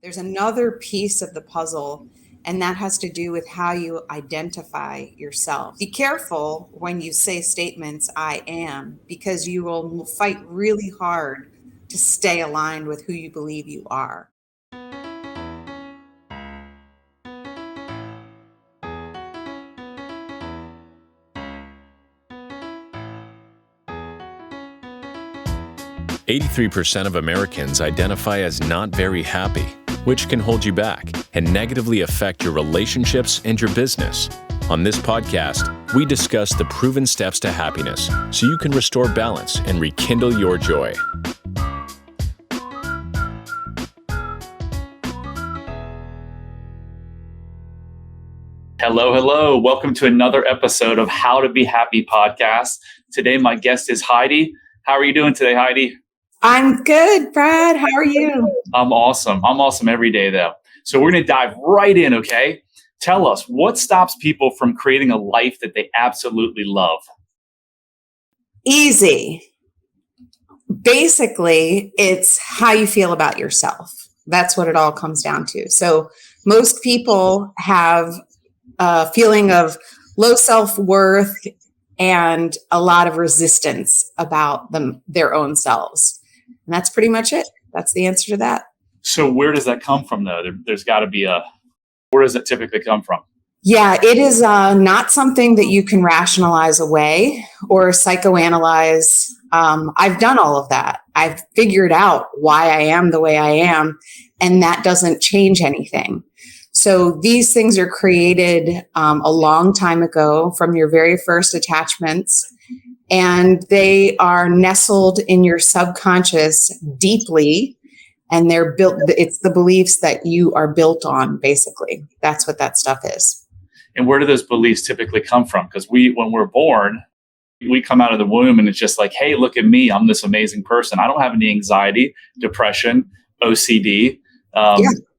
There's another piece of the puzzle, and that has to do with how you identify yourself. Be careful when you say statements, I am, because you will fight really hard to stay aligned with who you believe you are. 83% of Americans identify as not very happy, which can hold you back and negatively affect your relationships and your business. On this podcast, we discuss the proven steps to happiness so you can restore balance and rekindle your joy. Hello. Welcome to another episode of How to Be Happy podcast. Today, my guest is Heidi. How are you doing today, Heidi? I'm good, Brad. How are you? I'm awesome. I'm awesome every day, though. So we're going to dive right in, okay? Tell us, what stops people from creating a life that they absolutely love? Easy. Basically, it's how you feel about yourself. That's what it all comes down to. So most people have a feeling of low self-worth and a lot of resistance about their own selves. And that's pretty much it. That's the answer to that. So where does that come from, though? There's got to be where does it typically come from? Yeah, it is not something that you can rationalize away or psychoanalyze. I've done all of that. I've figured out why I am the way I am, and that doesn't change anything. So these things are created a long time ago from your very first attachments, and they are nestled in your subconscious deeply, and they're built. It's the beliefs that you are built on, basically. That's what that stuff is. And where do those beliefs typically come from? Because when we're born, we come out of the womb and it's just like, hey, look at me. I'm this amazing person. I don't have any anxiety, depression, OCD.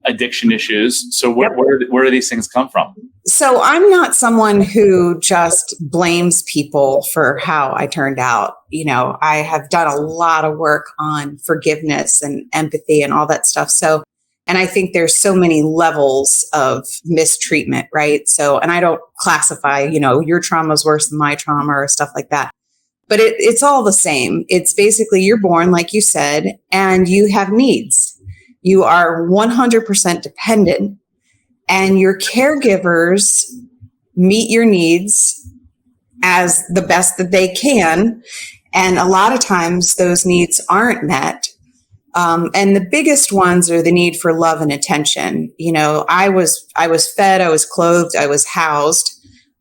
Addiction issues. So where do these things come from? So I'm not someone who just blames people for how I turned out. You know, I have done a lot of work on forgiveness and empathy and all that stuff. So, and I think there's so many levels of mistreatment, right? So, and I don't classify, your trauma is worse than my trauma or stuff like that. But it's all the same. It's basically you're born, like you said, and you have needs. You are 100% dependent, and your caregivers meet your needs as the best that they can. And a lot of times those needs aren't met. And the biggest ones are the need for love and attention. I was fed, I was clothed, I was housed,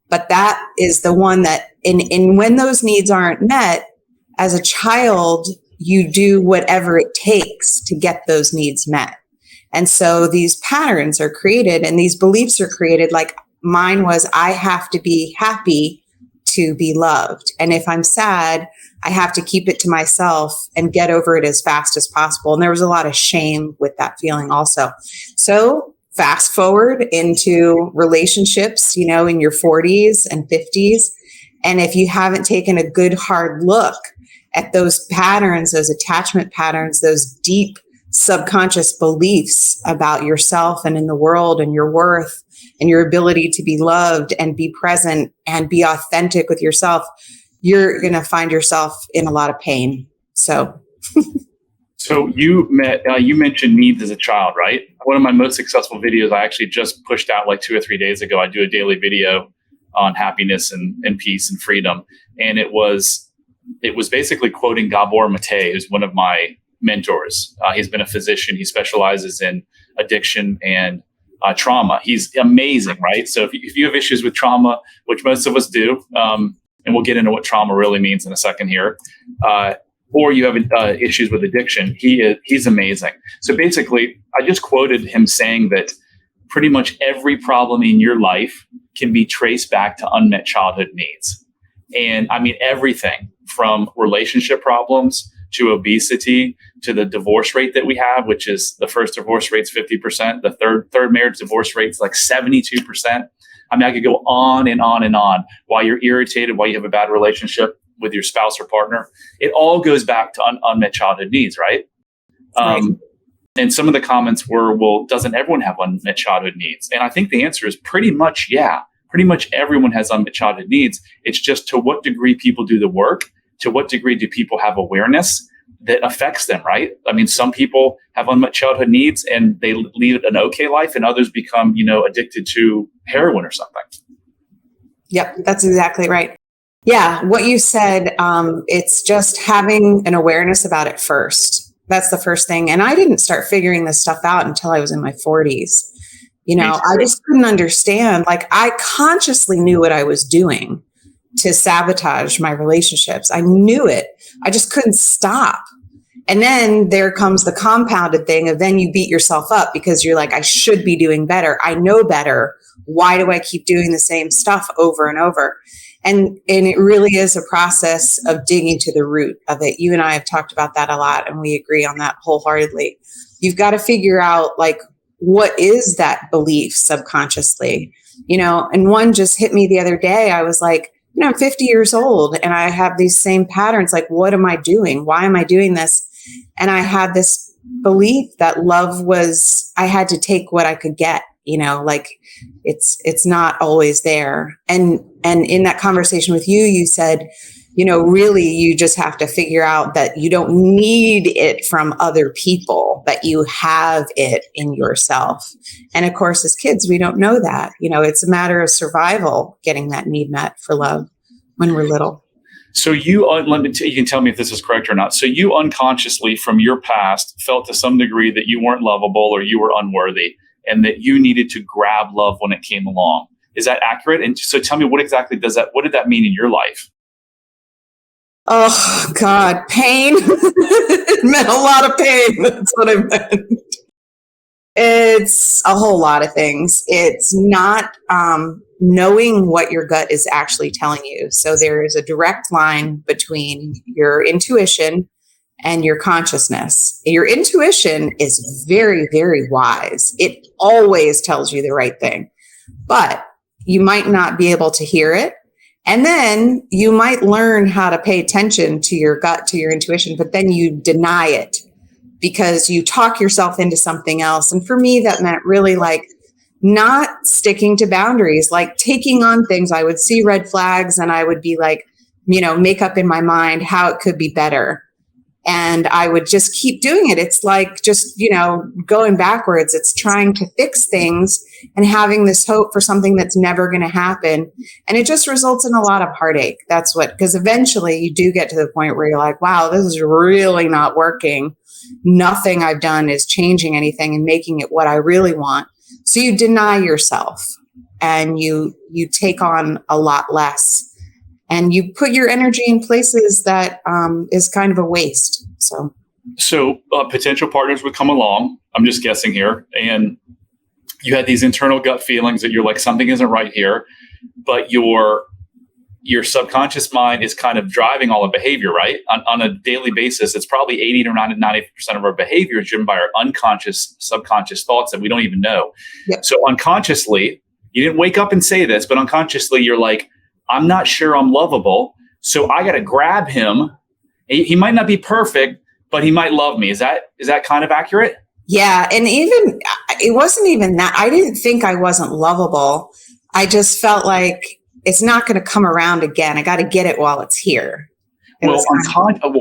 but that is the one that in when those needs aren't met as a child, you do whatever it takes to get those needs met. And so these patterns are created and these beliefs are created. Like mine was, I have to be happy to be loved. And if I'm sad, I have to keep it to myself and get over it as fast as possible. And there was a lot of shame with that feeling also. So fast forward into relationships, in your 40s and 50s. And if you haven't taken a good hard look at those patterns, those attachment patterns, those deep subconscious beliefs about yourself and in the world and your worth and your ability to be loved and be present and be authentic with yourself, you're going to find yourself in a lot of pain. So you mentioned needs as a child, right? One of my most successful videos I actually just pushed out like 2 or 3 days ago. I do a daily video on happiness and peace and freedom. And it was basically quoting Gabor Mate, who's one of my mentors. He's been a physician. He specializes in addiction and trauma. He's amazing, right? So if you have issues with trauma, which most of us do, and we'll get into what trauma really means in a second here, or you have issues with addiction, he's amazing. So basically, I just quoted him saying that pretty much every problem in your life can be traced back to unmet childhood needs. And I mean, everything from relationship problems to obesity to the divorce rate that we have, which is the first divorce rate's 50%. The third marriage divorce rate's like 72%. I mean, I could go on and on and on. Why you're irritated, why you have a bad relationship with your spouse or partner. It all goes back to unmet childhood needs, right? Right. And some of the comments were, well, doesn't everyone have unmet childhood needs? And I think the answer is pretty much, yeah. Pretty much everyone has unmet childhood needs. It's just to what degree people do the work, to what degree do people have awareness that affects them, right? I mean, some people have unmet childhood needs and they lead an okay life, and others become, addicted to heroin or something. Yep, that's exactly right. Yeah, what you said, it's just having an awareness about it first. That's the first thing. And I didn't start figuring this stuff out until I was in my 40s. I just couldn't understand. Like, I consciously knew what I was doing to sabotage my relationships. I knew it. I just couldn't stop. And then there comes the compounded thing of then you beat yourself up because you're like, I should be doing better. I know better. Why do I keep doing the same stuff over and over? And it really is a process of digging to the root of it. You and I have talked about that a lot, and we agree on that wholeheartedly. You've got to figure out, like, what is that belief subconsciously? And one just hit me the other day. I was like, I'm 50 years old and I have these same patterns. Like, what am I doing? Why am I doing this? And I had this belief that love was, I had to take what I could get, like it's not always there. And in that conversation with you, you said, really you just have to figure out that you don't need it from other people, that you have it in yourself. And of course, as kids, we don't know that. It's a matter of survival, getting that need met for love when we're little. So you can tell me if this is correct or not. So you unconsciously from your past felt to some degree that you weren't lovable or you were unworthy and that you needed to grab love when it came along. Is that accurate? And so tell me, what did that mean in your life? Oh, God, pain. It meant a lot of pain. That's what it meant. It's a whole lot of things. It's not knowing what your gut is actually telling you. So there is a direct line between your intuition and your consciousness. Your intuition is very, very wise. It always tells you the right thing, but you might not be able to hear it. And then you might learn how to pay attention to your gut, to your intuition, but then you deny it because you talk yourself into something else. And for me, that meant really like not sticking to boundaries, like taking on things. I would see red flags and I would be like, make up in my mind how it could be better. And I would just keep doing it. It's like just, going backwards. It's trying to fix things and having this hope for something that's never going to happen. And it just results in a lot of heartache. Because eventually you do get to the point where you're like, wow, this is really not working. Nothing I've done is changing anything and making it what I really want. So you deny yourself and you take on a lot less. And you put your energy in places that is kind of a waste. So potential partners would come along. I'm just guessing here. And you had these internal gut feelings that you're like, something isn't right here. But your subconscious mind is kind of driving all the behavior, right? On a daily basis, it's probably 80 to 90% of our behavior is driven by our unconscious, subconscious thoughts that we don't even know. Yep. So unconsciously, you didn't wake up and say this, but unconsciously, you're like, I'm not sure I'm lovable, so I got to grab him. He might not be perfect, but he might love me. Is that kind of accurate? Yeah, and even it wasn't even that. I didn't think I wasn't lovable. I just felt like it's not going to come around again. I got to get it while it's here.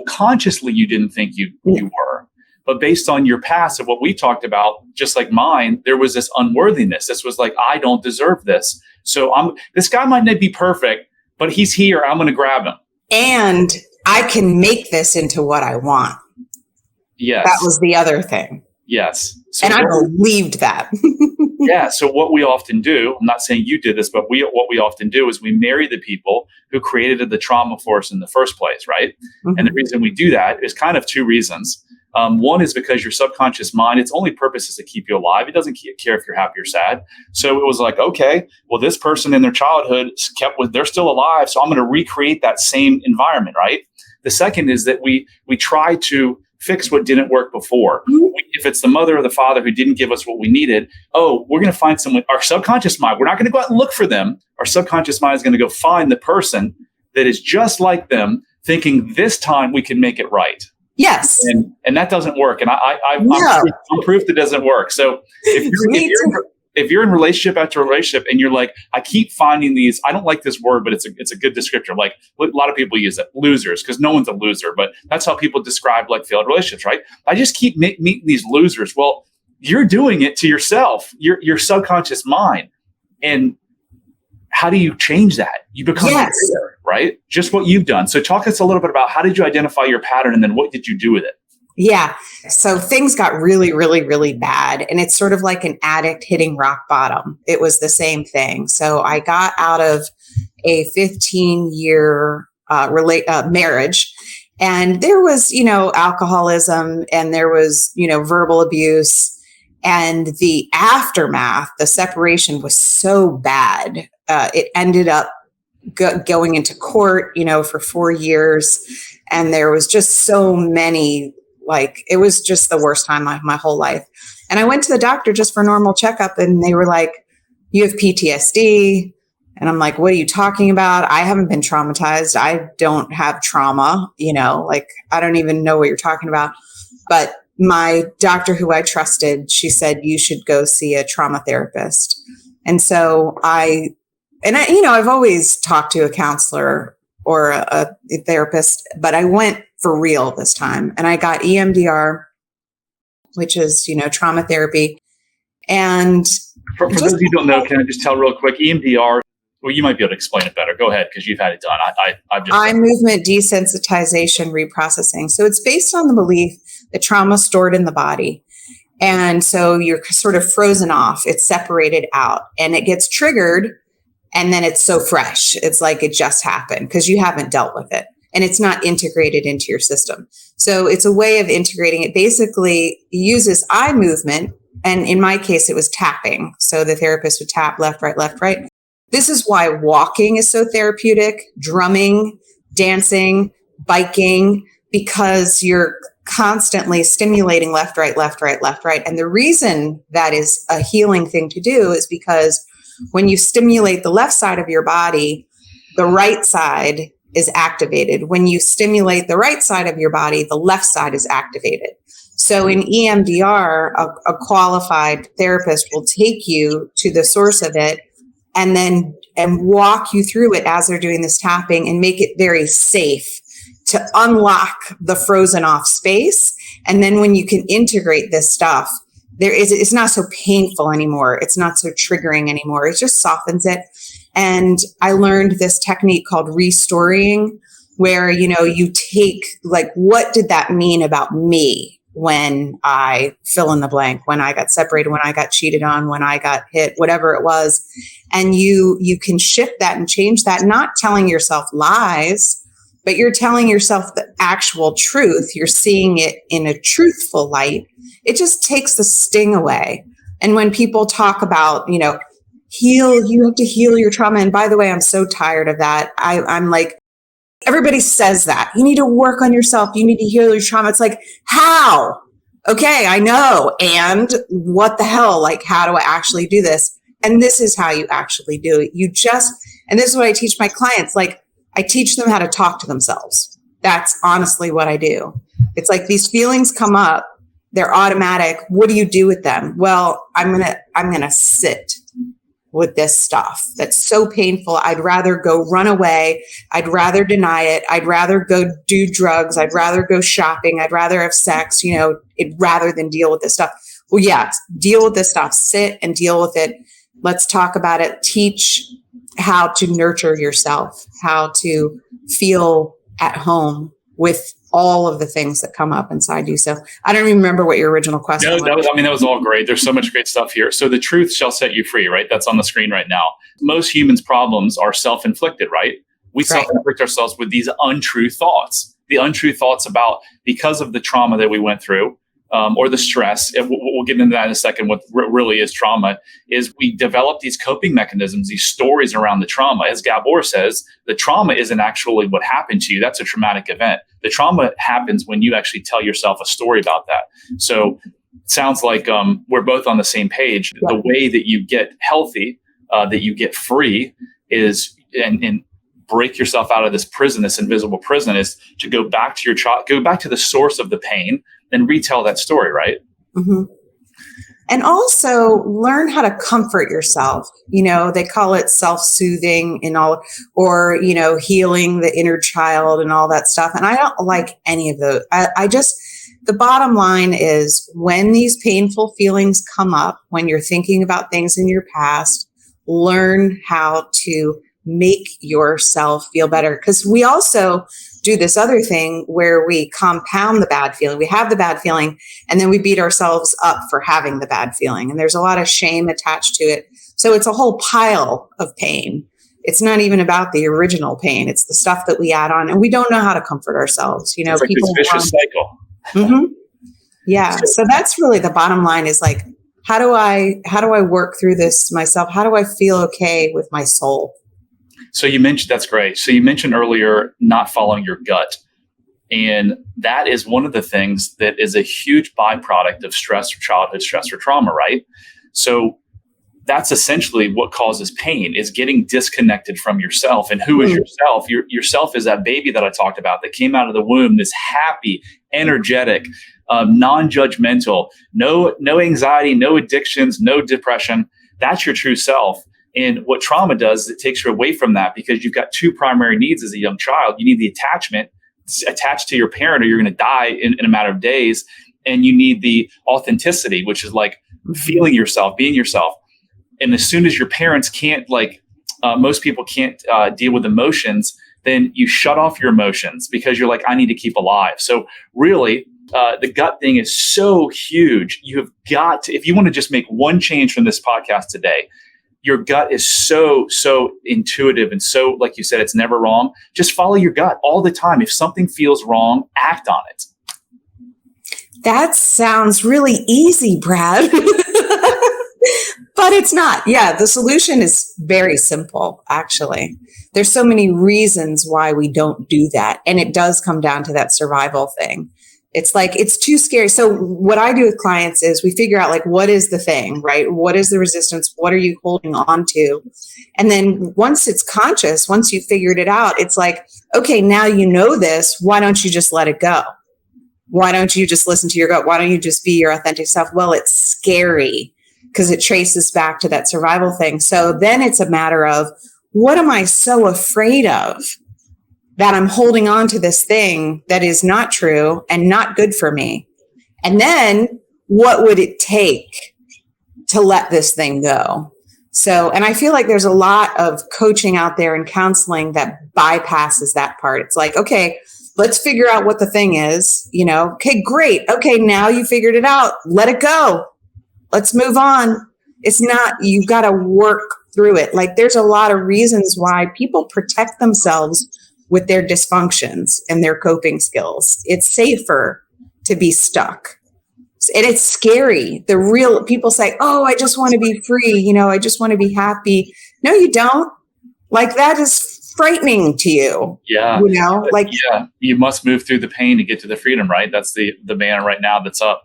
Consciously, you didn't think you were. But based on your past of what we talked about, just like mine, there was this unworthiness. This was like, I don't deserve this. So this guy might not be perfect, but he's here. I'm going to grab him. And I can make this into what I want. Yes. That was the other thing. Yes. So and I believed that. Yeah. So what we often do, I'm not saying you did this, but what we often do is we marry the people who created the trauma for us in the first place, right? Mm-hmm. And the reason we do that is kind of two reasons. One is because your subconscious mind, its only purpose is to keep you alive. It doesn't care if you're happy or sad. So it was like, okay, well, this person in their childhood they're still alive. So I'm going to recreate that same environment, right? The second is that we try to fix what didn't work before. If it's the mother or the father who didn't give us what we needed, we're going to find someone, our subconscious mind, we're not going to go out and look for them. Our subconscious mind is going to go find the person that is just like them, thinking this time we can make it right. Yes. And that doesn't work. And I'm proof that doesn't work. So if you're in relationship after relationship and you're like, I keep finding these, I don't like this word, but it's a good descriptor. Like a lot of people use it, losers, because no one's a loser, but that's how people describe like failed relationships, right? I just keep meeting these losers. Well, you're doing it to yourself, your subconscious mind. And how do you change that? You become aware, right? Just what you've done. So talk us a little bit about how did you identify your pattern and then what did you do with it? Yeah. So things got really, really, really bad. And it's sort of like an addict hitting rock bottom. It was the same thing. So I got out of a 15-year marriage. And there was, alcoholism and there was, verbal abuse. And the aftermath, the separation was so bad. It ended up going into court, for 4 years. And there was just so many, it was just the worst time of my whole life. And I went to the doctor just for a normal checkup and they were like, you have PTSD. And I'm like, what are you talking about? I haven't been traumatized. I don't have trauma, I don't even know what you're talking about. But my doctor who I trusted, she said, you should go see a trauma therapist. And so I've always talked to a counselor or a therapist, but I went for real this time. And I got EMDR, which is, trauma therapy. And for those of you who don't know, can I just tell real quick, EMDR, well, you might be able to explain it better. Go ahead, because you've had it done. Eye movement desensitization reprocessing. So it's based on the belief that trauma is stored in the body. And so you're sort of frozen off. It's separated out and it gets triggered. And then it's so fresh. It's like it just happened because you haven't dealt with it and it's not integrated into your system. So it's a way of integrating it. Basically uses eye movement. And in my case, it was tapping. So the therapist would tap left, right. This is why walking is so therapeutic, drumming, dancing, biking, because you're constantly stimulating left, right. And the reason that is a healing thing to do is because when you stimulate the left side of your body, the right side is activated. When you stimulate the right side of your body, the left side is activated. So in EMDR, a qualified therapist will take you to the source of it and walk you through it as they're doing this tapping and make it very safe to unlock the frozen off space. And then when you can integrate this stuff, it's not so painful anymore. It's not so triggering anymore. It just softens it. And I learned this technique called restoring, where, you take what did that mean about me when I fill in the blank, when I got separated, when I got cheated on, when I got hit, whatever it was. And you can shift that and change that, not telling yourself lies, but you're telling yourself the actual truth. You're seeing it in a truthful light. It just takes the sting away. And when people talk about, you have to heal your trauma. And by the way, I'm so tired of that. I'm like, everybody says that. You need to work on yourself. You need to heal your trauma. It's like, how? Okay, I know. And what the hell? How do I actually do this? And this is how you actually do it. And this is what I teach my clients. I teach them how to talk to themselves. That's honestly what I do. It's like these feelings come up. They're automatic. What do you do with them? Well, I'm going to sit with this stuff that's so painful. I'd rather go run away. I'd rather deny it. I'd rather go do drugs. I'd rather go shopping. I'd rather have sex, rather than deal with this stuff. Well, yeah, deal with this stuff. Sit and deal with it. Let's talk about it. Teach how to nurture yourself, how to feel at home with all of the things that come up inside you. So I don't even remember what your original question was. That was all great. There's so much great stuff here. So the truth shall set you free, right? That's on the screen right now. Most humans' problems are self-inflicted, right? We self-inflict ourselves with these untrue thoughts. The untrue thoughts about, because of the trauma that we went through, or the stress, and we'll get into that in a second. What really is trauma is we develop these coping mechanisms, these stories around the trauma. As Gabor says, the trauma isn't actually what happened to you. That's a traumatic event. The trauma happens when you actually tell yourself a story about that. So it sounds like we're both on the same page. The way that you get healthy, that you get free is, and break yourself out of this prison, this invisible prison, is to go back to your child, go back to the source of the pain and retell that story, right? Mm-hmm. And also learn how to comfort yourself. They call it self-soothing and all, or, healing the inner child and all that stuff. And I don't like any of those. The bottom line is, when these painful feelings come up, when you're thinking about things in your past, learn how to make yourself feel better. Because we also do this other thing where we compound the bad feeling. We have the bad feeling and then we beat ourselves up for having the bad feeling. And there's a lot of shame attached to it. So it's a whole pile of pain. It's not even about the original pain. It's the stuff that we add on, and we don't know how to comfort ourselves. It's like people this vicious cycle. Mm-hmm. Yeah. So that's really the bottom line, is like, how do I work through this myself? How do I feel okay with my soul? So you mentioned, that's great. So you mentioned earlier not following your gut. And that is one of the things that is a huge byproduct of stress or childhood stress or trauma, right? So that's essentially what causes pain, is getting disconnected from yourself. And who is yourself? Yourself is that baby that I talked about that came out of the womb, this happy, energetic, non-judgmental, no anxiety, no addictions, no depression. That's your true self. And what trauma does is it takes you away from that, because you've got two primary needs as a young child. You need the attachment, attached to your parent, or you're going to die in a matter of days. And you need the authenticity, which is like feeling yourself, being yourself. And as soon as your parents can't, most people can't deal with emotions, then you shut off your emotions because you're like, I need to keep alive. So really, the gut thing is so huge. You have got to, if you want to just make one change from this podcast today, your gut is so intuitive and so, like you said, it's never wrong. Just follow your gut all the time. If something feels wrong, act on it. That sounds really easy, Brad. But it's not. Yeah, the solution is very simple, actually. There's so many reasons why we don't do that. And it does come down to that survival thing. It's like, it's too scary. So what I do with clients is we figure out, like, what is the thing, right? What is the resistance? What are you holding on to? And then once it's conscious, once you figured it out, it's like, okay, now you know this. Why don't you just let it go? Why don't you just listen to your gut? Why don't you just be your authentic self? Well, it's scary because it traces back to that survival thing. So then it's a matter of, what am I so afraid of that I'm holding on to this thing that is not true and not good for me? And then what would it take to let this thing go? So, and I feel like there's a lot of coaching out there and counseling that bypasses that part. It's like, okay, let's figure out what the thing is, okay, great. Okay, now you figured it out. Let it go. Let's move on. It's not, you've got to work through it. Like, there's a lot of reasons why people protect themselves with their dysfunctions and their coping skills. It's safer to be stuck. And it's scary. The real people say, oh, I just want to be free. I just want to be happy. No, you don't. Like, that is frightening to you. Yeah. Yeah, you must move through the pain to get to the freedom, right? That's the banner right now that's up.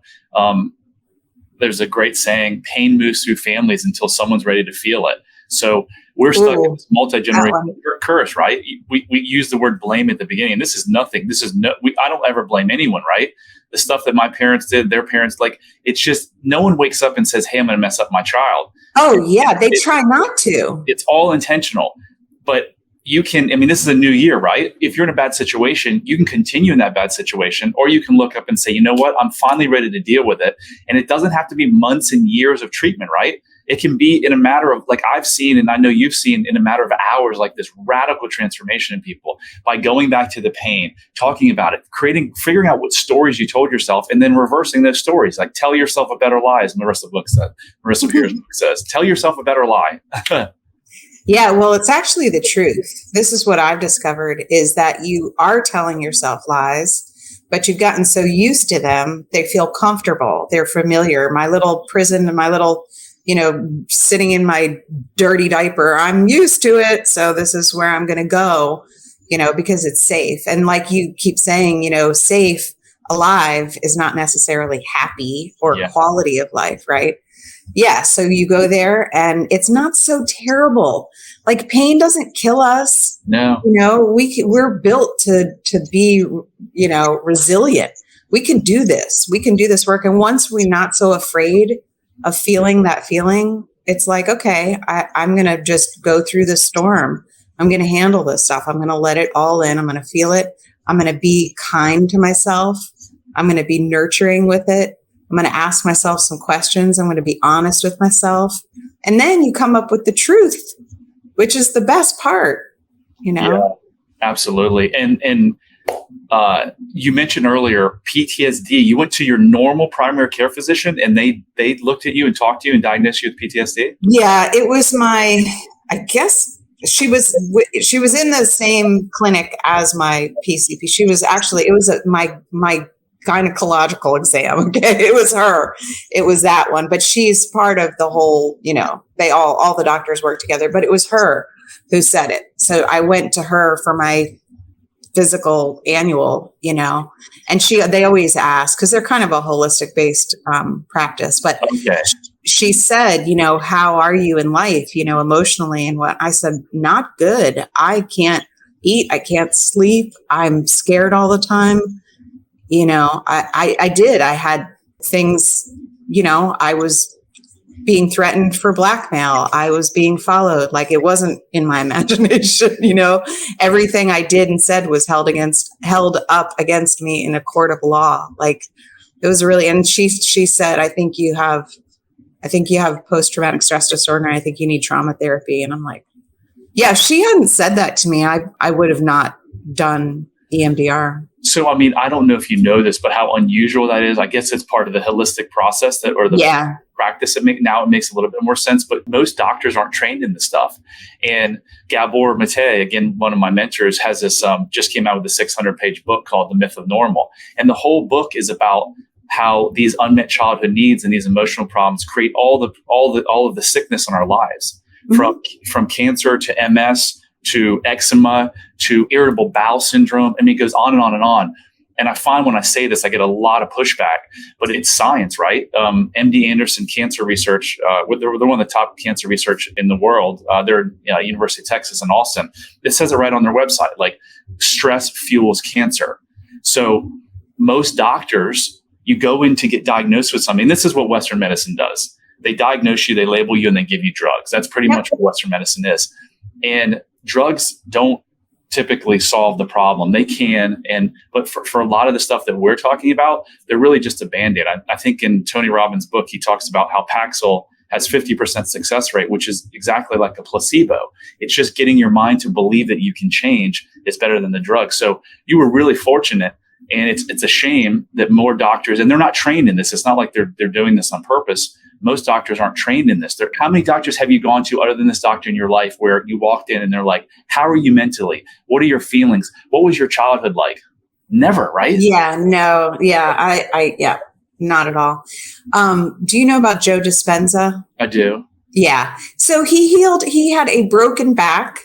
There's a great saying, pain moves through families until someone's ready to feel it. So we're stuck in this multi-generational curse, right? We use the word blame at the beginning. This is nothing. I don't ever blame anyone, right? The stuff that my parents did, their parents, it's just, no one wakes up and says, hey, I'm going to mess up my child. Oh yeah. They try not to. It's all intentional, but you can, this is a new year, right? If you're in a bad situation, you can continue in that bad situation, or you can look up and say, you know what? I'm finally ready to deal with it. And it doesn't have to be months and years of treatment, right? It can be in a matter of, like I've seen, and I know you've seen, in a matter of hours, like this radical transformation in people by going back to the pain, talking about it, figuring out what stories you told yourself, and then reversing those stories. Like, tell yourself a better lie, as Marissa Peer's book says. Tell yourself a better lie. Yeah, well, it's actually the truth. This is what I've discovered, is that you are telling yourself lies, but you've gotten so used to them, they feel comfortable. They're familiar. My little prison and my little, sitting in my dirty diaper, I'm used to it. So this is where I'm going to go, because it's safe. And like you keep saying, safe, alive is not necessarily happy or quality of life, right? Yeah. So you go there and it's not so terrible. Like pain doesn't kill us. No. We're built to be, resilient. We can do this. We can do this work. And once we're not so afraid of feeling that feeling, it's like, okay, I'm going to just go through the storm. I'm going to handle this stuff. I'm going to let it all in. I'm going to feel it. I'm going to be kind to myself. I'm going to be nurturing with it. I'm going to ask myself some questions. I'm going to be honest with myself. And then you come up with the truth, which is the best part, Yeah, absolutely. And you mentioned earlier PTSD. You went to your normal primary care physician and they looked at you and talked to you and diagnosed you with PTSD? Yeah, it was I guess she was in the same clinic as my PCP. She was actually, it was my gynecological exam. Okay. It was her. It was that one, but she's part of the whole, they all the doctors work together, but it was her who said it. So I went to her for my physical annual, and they always ask, because they're kind of a holistic based practice, but okay. She said, how are you in life, emotionally? And what I said, not good. I can't eat. I can't sleep. I'm scared all the time. I had things, I was being threatened for blackmail. I was being followed. Like it wasn't in my imagination, everything I did and said was held up against me in a court of law. Like it was really, and she said, I think you have post-traumatic stress disorder. And I think you need trauma therapy. And I'm like, yeah, if she hadn't said that to me, I would have not done EMDR. So, I don't know if you know this, but how unusual that is. I guess it's part of the holistic process practice. Now it makes a little bit more sense, but most doctors aren't trained in this stuff. And Gabor Mate, again, one of my mentors, has this, just came out with a 600-page book called The Myth of Normal. And the whole book is about how these unmet childhood needs and these emotional problems create all of the sickness in our lives, from cancer to MS to eczema to irritable bowel syndrome. It goes on and on and on. And I find when I say this, I get a lot of pushback, but it's science, right? MD Anderson Cancer Research, they're one of the top cancer research in the world. They're University of Texas in Austin. It says it right on their website, like stress fuels cancer. So most doctors, you go in to get diagnosed with something. This is what Western medicine does. They diagnose you, they label you, and they give you drugs. That's pretty much what Western medicine is. And drugs don't typically solve the problem. They can, but for a lot of the stuff that we're talking about, they're really just a Band-Aid. I think in Tony Robbins' book, he talks about how Paxil has 50% success rate, which is exactly like a placebo. It's just getting your mind to believe that you can change is better than the drug. So you were really fortunate. And it's a shame that more doctors, and they're not trained in this. It's not like they're doing this on purpose. Most doctors aren't trained in this. How many doctors have you gone to other than this doctor in your life where you walked in and they're like, how are you mentally? What are your feelings? What was your childhood like? Never, right? Yeah, no. Yeah, I not at all. Do you know about Joe Dispenza? I do. Yeah. So he had a broken back,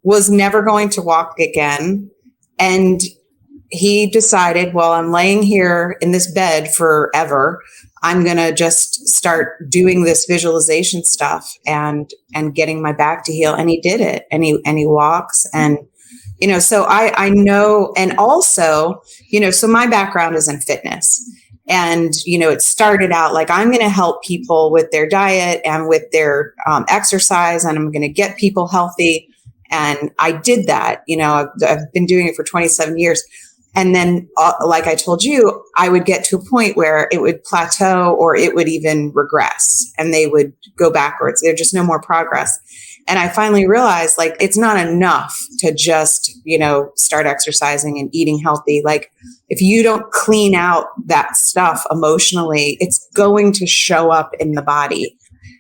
was never going to walk again. And he decided, well, I'm laying here in this bed forever. I'm going to just start doing this visualization stuff and getting my back to heal. And he did it. And he walks and, so I know. And also, so my background is in fitness. And, it started out like, I'm going to help people with their diet and with their exercise, and I'm going to get people healthy. And I did that. I've been doing it for 27 years. And then, like I told you, I would get to a point where it would plateau or it would even regress and they would go backwards. There's just no more progress. And I finally realized, like, it's not enough to just, start exercising and eating healthy. Like, if you don't clean out that stuff emotionally, it's going to show up in the body.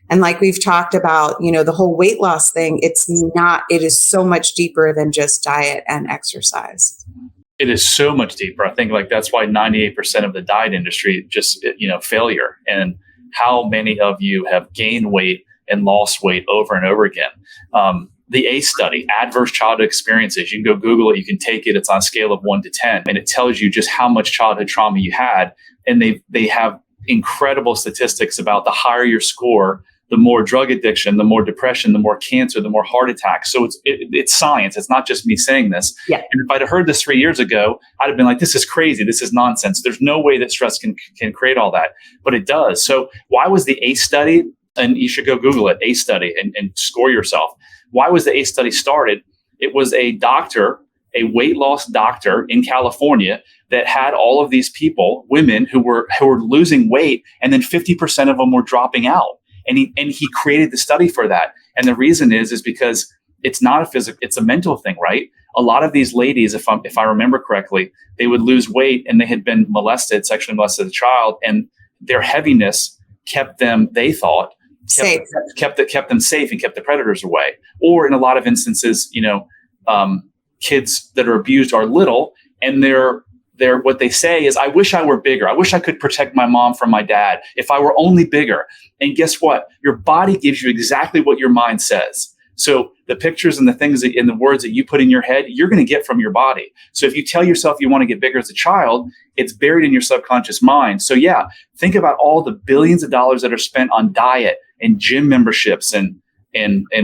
And like we've talked about, the whole weight loss thing, it is so much deeper than just diet and exercise. It is so much deeper. I think that's why 98% of the diet industry just, failure. And how many of you have gained weight and lost weight over and over again? The ACE study, adverse childhood experiences, you can go Google it, you can take it. It's on a scale of 1 to 10. And it tells you just how much childhood trauma you had. And they have incredible statistics about the higher your score, the more drug addiction, the more depression, the more cancer, the more heart attacks. So it's science. It's not just me saying this. Yeah. And if I'd have heard this 3 years ago, I'd have been like, this is crazy. This is nonsense. There's no way that stress can create all that. But it does. So why was the ACE study, and you should go Google it, ACE study, and score yourself. Why was the ACE study started? It was a doctor, a weight loss doctor in California that had all of these people, women who were losing weight, and then 50% of them were dropping out. And he created the study for that. And the reason is because it's not a physical, it's a mental thing, right? A lot of these ladies, if I remember correctly, they would lose weight and they had been sexually molested as a child, and their heaviness kept them, they thought, kept them safe and kept the predators away. Or in a lot of instances, kids that are abused are little, and they're what they say is, I wish I were bigger. I wish I could protect my mom from my dad if I were only bigger. And guess what? Your body gives you exactly what your mind says. So the pictures and the things and the words that you put in your head, you're going to get from your body. So if you tell yourself you want to get bigger as a child, it's buried in your subconscious mind. So yeah, think about all the billions of dollars that are spent on diet and gym memberships and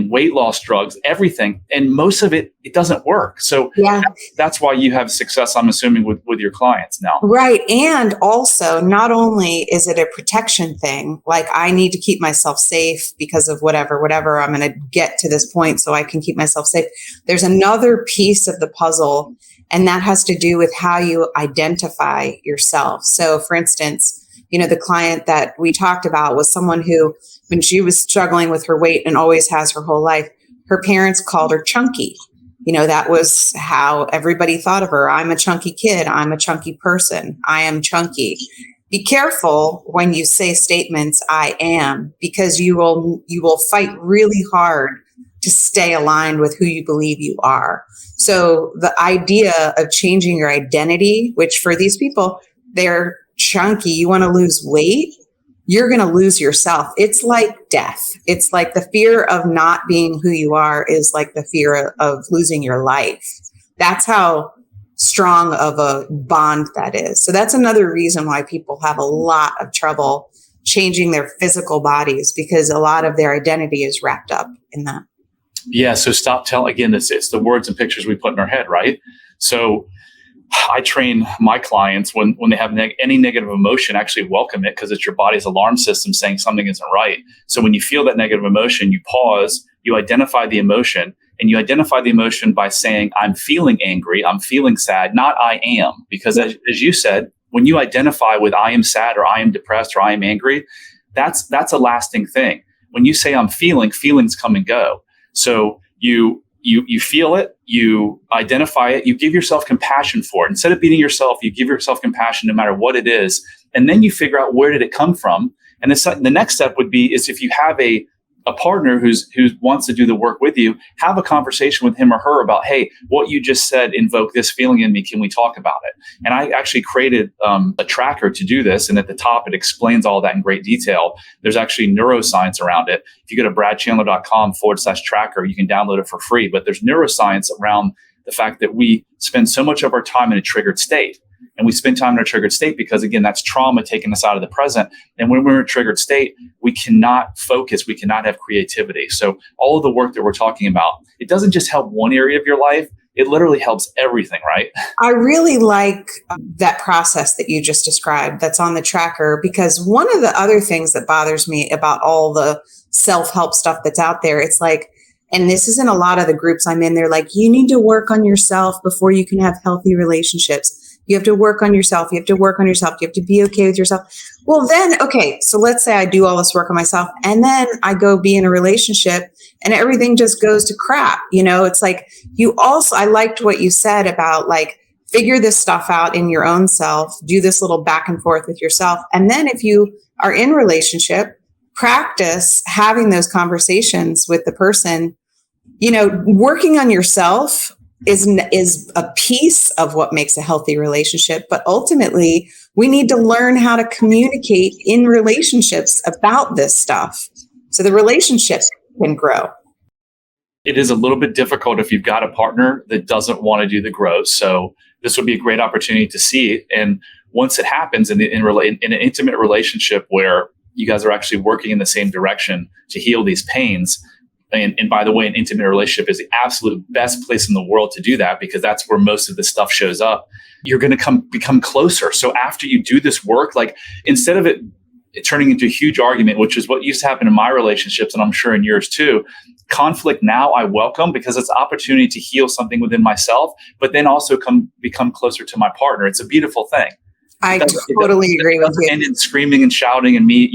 weight loss drugs, everything. And most of it doesn't work. So yeah, that's why you have success, I'm assuming, with your clients now. Right. And also, not only is it a protection thing, like I need to keep myself safe because of whatever, I'm going to get to this point so I can keep myself safe. There's another piece of the puzzle, and that has to do with how you identify yourself. So for instance, the client that we talked about was someone who, when she was struggling with her weight and always has her whole life, her parents called her chunky. That was how everybody thought of her. I'm a chunky kid. I'm a chunky person. I am chunky. Be careful when you say statements, I am, because you will fight really hard to stay aligned with who you believe you are. So the idea of changing your identity, which for these people, they're chunky, you want to lose weight, you're going to lose yourself. It's like death. It's like the fear of not being who you are is like the fear of losing your life. That's how strong of a bond that is. So that's another reason why people have a lot of trouble changing their physical bodies, because a lot of their identity is wrapped up in that. Yeah. So stop telling, again, it's the words and pictures we put in our head, right? So I train my clients when they have any negative emotion, actually welcome it, because it's your body's alarm system saying something isn't right. So when you feel that negative emotion, you pause, you identify the emotion, and you identify the emotion by saying, I'm feeling angry, I'm feeling sad, not I am. Because as you said, when you identify with I am sad or I am depressed or I am angry, that's a lasting thing. When you say I'm feeling, feelings come and go. So you feel it, you identify it, you give yourself compassion for it. Instead of beating yourself, you give yourself compassion no matter what it is. And then you figure out, where did it come from? And the next step would be is, if you have a partner who wants to do the work with you, have a conversation with him or her about, hey, what you just said invoked this feeling in me. Can we talk about it? And I actually created a tracker to do this. And at the top, it explains all that in great detail. There's actually neuroscience around it. If you go to bradchandler.com/tracker, you can download it for free. But there's neuroscience around the fact that we spend so much of our time in a triggered state. And we spend time in a triggered state because, again, that's trauma taking us out of the present. And when we're in a triggered state, we cannot focus. We cannot have creativity. So all of the work that we're talking about, it doesn't just help one area of your life. It literally helps everything, right? I really like that process that you just described that's on the tracker, because one of the other things that bothers me about all the self-help stuff that's out there, it's like, and this is in a lot of the groups I'm in, they're like, you need to work on yourself before you can have healthy relationships. You have to work on yourself. You have to work on yourself. You have to be okay with yourself. Well, then, okay, so let's say I do all this work on myself, and then I go be in a relationship and everything just goes to crap. It's like I liked what you said about like, figure this stuff out in your own self, do this little back and forth with yourself. And then if you are in relationship, practice having those conversations with the person. Working on yourself is a piece of what makes a healthy relationship. But ultimately, we need to learn how to communicate in relationships about this stuff so the relationship can grow. It is a little bit difficult if you've got a partner that doesn't want to do the growth. So this would be a great opportunity to see it. And once it happens in an intimate relationship where you guys are actually working in the same direction to heal these pains, and by the way, an intimate relationship is the absolute best place in the world to do that, because that's where most of this stuff shows up. You're going to become closer. So after you do this work, like instead of it turning into a huge argument, which is what used to happen in my relationships, and I'm sure in yours too, conflict now I welcome, because it's an opportunity to heal something within myself, but then also become closer to my partner. It's a beautiful thing. I totally agree with you. And in screaming and shouting and me,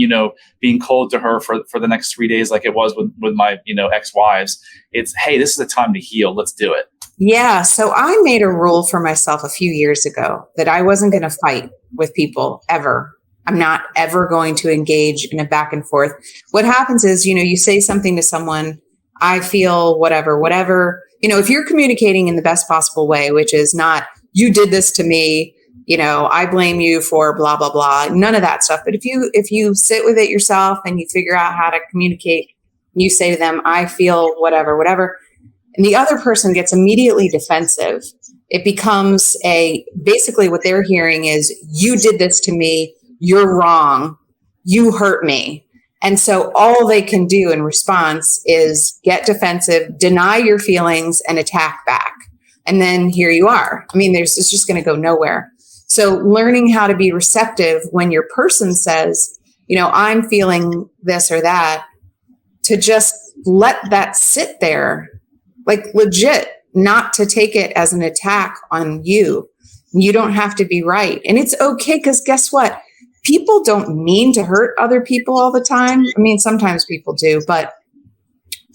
being cold to her for the next 3 days, like it was with my, ex-wives. It's, hey, this is a time to heal. Let's do it. Yeah. So I made a rule for myself a few years ago that I wasn't going to fight with people ever. I'm not ever going to engage in a back and forth. What happens is, you say something to someone, I feel whatever, if you're communicating in the best possible way, which is not, you did this to me, I blame you for blah, blah, blah, none of that stuff. But if you sit with it yourself and you figure out how to communicate, you say to them, I feel whatever, and the other person gets immediately defensive. It becomes basically what they're hearing is, you did this to me, you're wrong, you hurt me. And so all they can do in response is get defensive, deny your feelings, and attack back. And then here you are. I mean, it's just going to go nowhere. So learning how to be receptive when your person says, I'm feeling this or that, to just let that sit there, like legit, not to take it as an attack on you. You don't have to be right. And it's okay, because guess what? People don't mean to hurt other people all the time. I mean, sometimes people do, but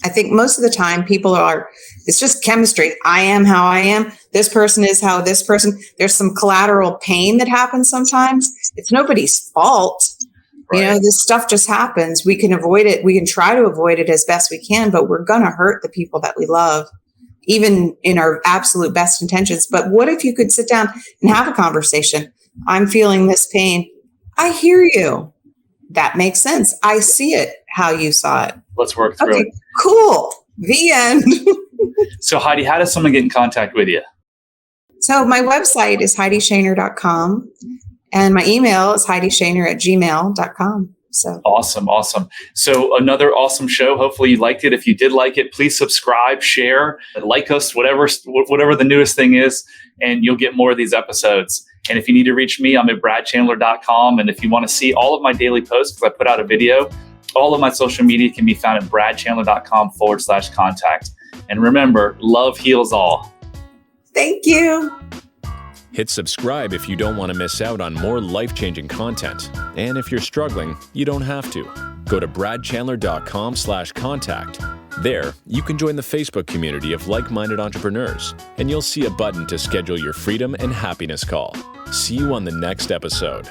I think most of the time it's just chemistry. I am how I am. This person is how this person, there's some collateral pain that happens sometimes. It's nobody's fault. Right. This stuff just happens. We can avoid it. We can try to avoid it as best we can, but we're going to hurt the people that we love, even in our absolute best intentions. But what if you could sit down and have a conversation? I'm feeling this pain. I hear you. That makes sense. I see it how you saw it. Let's work through it. Cool. The end. So Heidi, how does someone get in contact with you? So my website is heideshaner.com, and my email is heideshaner@gmail.com. So awesome. So another awesome show. Hopefully you liked it. If you did like it, please subscribe, share, like us, whatever the newest thing is, and you'll get more of these episodes. And if you need to reach me, I'm at bradchandler.com. And if you want to see all of my daily posts, because I put out a video, all of my social media can be found at bradchandler.com/contact. And remember, love heals all. Thank you. Hit subscribe if you don't want to miss out on more life-changing content. And if you're struggling, you don't have to. Go to bradchandler.com/contact. There, you can join the Facebook community of like-minded entrepreneurs, and you'll see a button to schedule your freedom and happiness call. See you on the next episode.